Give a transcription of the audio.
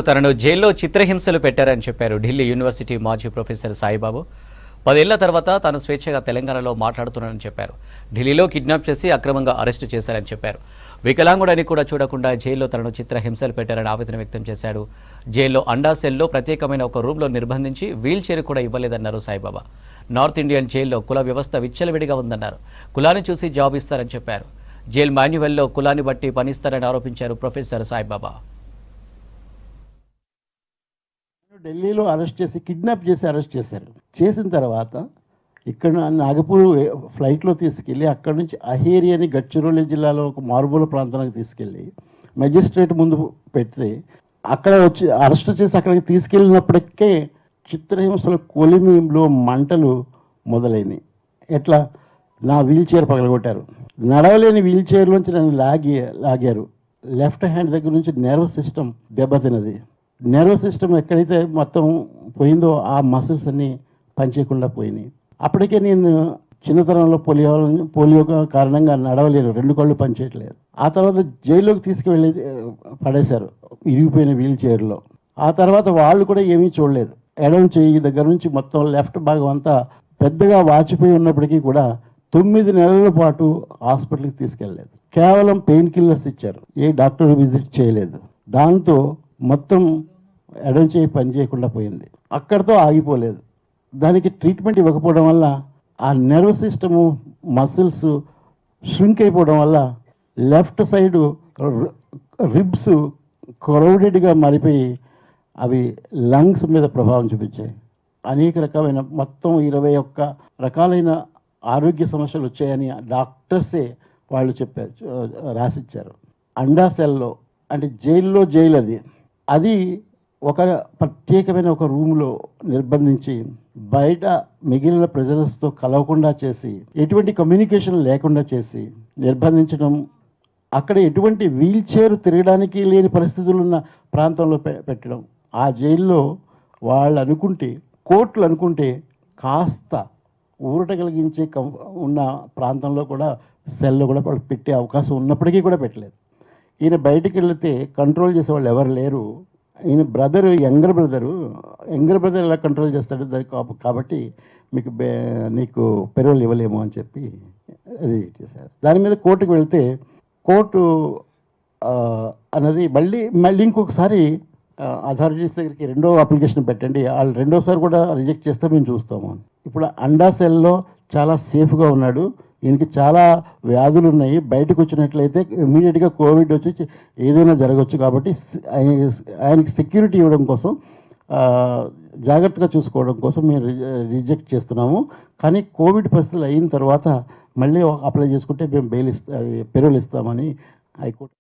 తనను జైల్లో చిత్రహింసలు పెట్టారని చెప్పారు ఢిల్లీ యూనివర్సిటీ మాజీ ప్రొఫెసర్ సాయిబాబు. 10 ఏళ్ల తర్వాత తాను స్వేచ్ఛగా తెలంగాణలో మాట్లాడుతున్నానని చెప్పారు. ఢిల్లీలో కిడ్నాప్ చేసి అక్రమంగా అరెస్టు చేశారని చెప్పారు. వికలాంగుడని కూడా చూడకుండా జైల్లో తనను చిత్రహింసలు పెట్టారని ఆవేదన వ్యక్తం చేశాడు. జైల్లో అండా సెల్లో ప్రత్యేకమైన ఒక రూమ్లో నిర్బంధించి వీల్ చైర్ కూడా ఇవ్వలేదన్నారు సాయిబాబా. నార్త్ ఇండియన్ జైల్లో కుల వ్యవస్థ విచ్చలవిడిగా ఉందన్నారు. కులాన్ని చూసి జాబ్ ఇస్తారని చెప్పారు. జైల్ మాన్యువల్లో కులాన్ని బట్టి పనిస్తారని ఆరోపించారు ప్రొఫెసర్ సాయిబాబా. ఢిల్లీలో అరెస్ట్ చేసి కిడ్నాప్ చేసి అరెస్ట్ చేశారు. చేసిన తర్వాత ఇక్కడ నాగపూర్ ఫ్లైట్లో తీసుకెళ్ళి అక్కడి నుంచి అహేరి అని గడ్చిరోలి జిల్లాలో ఒక మారుమూల ప్రాంతానికి తీసుకెళ్ళి మెజిస్ట్రేట్ ముందు పెడితే అక్కడ వచ్చి అరెస్ట్ చేసి అక్కడికి తీసుకెళ్ళినప్పటికే చిత్రహింసల కొలిమిలో మంటలు మొదలైనవి. ఎట్లా నా వీల్ చైర్ పగలగొట్టారు. నడవలేని వీల్ చైర్లోంచి నన్ను లాగారు. లెఫ్ట్ హ్యాండ్ దగ్గర నుంచి నర్వస్ సిస్టమ్ దెబ్బతిన్నది. నర్వస్ సిస్టమ్ ఎక్కడైతే మొత్తం పోయిందో ఆ మసిల్స్ అన్నీ పనిచేయకుండా పోయినాయి. అప్పటికే నేను చిన్నతనంలో పోలియో కారణంగా నడవలేను, 2 కళ్ళు పనిచేయట్లేదు. ఆ తర్వాత జైల్లోకి తీసుకువెళ్ళి పడేశారు ఇరిగిపోయిన వీల్ చైర్లో. ఆ తర్వాత వాళ్ళు కూడా ఏమీ చూడలేదు. ఎడమ చెయ్యి దగ్గర నుంచి మొత్తం లెఫ్ట్ భాగం అంతా పెద్దగా వాచిపోయి ఉన్నప్పటికీ కూడా 9 నెలల పాటు హాస్పిటల్కి తీసుకెళ్ళలేదు. కేవలం పెయిన్ కిల్లర్స్ ఇచ్చారు. ఏ డాక్టర్ విజిట్ చేయలేదు. దాంతో మొత్తం ఎడం చేయి పని చేయకుండా పోయింది. అక్కడితో ఆగిపోలేదు. దానికి ట్రీట్మెంట్ ఇవ్వకపోవడం వల్ల ఆ నర్వస్ సిస్టము మసిల్స్ ష్రింక్ అయిపోవడం వల్ల లెఫ్ట్ సైడు రిబ్స్ క్రౌడెడ్గా మారిపోయి అవి లంగ్స్ మీద ప్రభావం చూపించాయి. అనేక రకమైన మొత్తం 21 రకాలైన ఆరోగ్య సమస్యలు వచ్చాయని డాక్టర్సే వాళ్ళు చెప్పారు, రాసిచ్చారు. అండా సెల్లో అంటే జైల్లో జైలు అది ఒక ప్రత్యేకమైన ఒక రూమ్లో నిర్బంధించి బయట మిగిలిన ప్రజలతో కలవకుండా చేసి ఎటువంటి కమ్యూనికేషన్ లేకుండా చేసి నిర్బంధించడం, అక్కడ ఎటువంటి వీల్ చైర్ తిరగడానికి లేని పరిస్థితులు ఉన్న ప్రాంతంలో పెట్టడం. ఆ జైల్లో వాళ్ళు అనుకుంటే కోర్టులు అనుకుంటే కాస్త ఊరట కలిగించే ఉన్న ప్రాంతంలో కూడా సెల్లో కూడా వాళ్ళు పెట్టే అవకాశం ఉన్నప్పటికీ కూడా పెట్టలేదు. ఈయన బయటికి వెళితే కంట్రోల్ చేసేవాళ్ళు ఎవరు లేరు. ఈయన బ్రదరు యంగర్ బ్రదర్ ఎలా కంట్రోల్ చేస్తాడు కాబట్టి నీకు పెరోల్ ఇవ్వలేము అని చెప్పి అది చేశారు. దాని మీద కోర్టుకు వెళ్తే కోర్టు అన్నది మళ్ళీ ఇంకొకసారి అథారిటీస్ దగ్గరికి 2వ అప్లికేషన్ పెట్టండి, వాళ్ళు 2వసారి కూడా రిజెక్ట్ చేస్తే మేము చూస్తాము అని. ఇప్పుడు అండా సెల్లో చాలా సేఫ్గా ఉన్నాడు. ఈయనకి చాలా వ్యాధులు ఉన్నాయి. బయటకు వచ్చినట్లయితే ఇమీడియట్గా కోవిడ్ వచ్చి ఏదైనా జరగవచ్చు. కాబట్టి ఆయనకి సెక్యూరిటీ ఇవ్వడం కోసం, జాగ్రత్తగా చూసుకోవడం కోసం మేము రిజెక్ట్ చేస్తున్నాము. కానీ కోవిడ్ పరిస్థితులు అయిన తర్వాత మళ్ళీ అప్లై చేసుకుంటే మేము పెరోల్ ఇస్తామని హైకోర్టు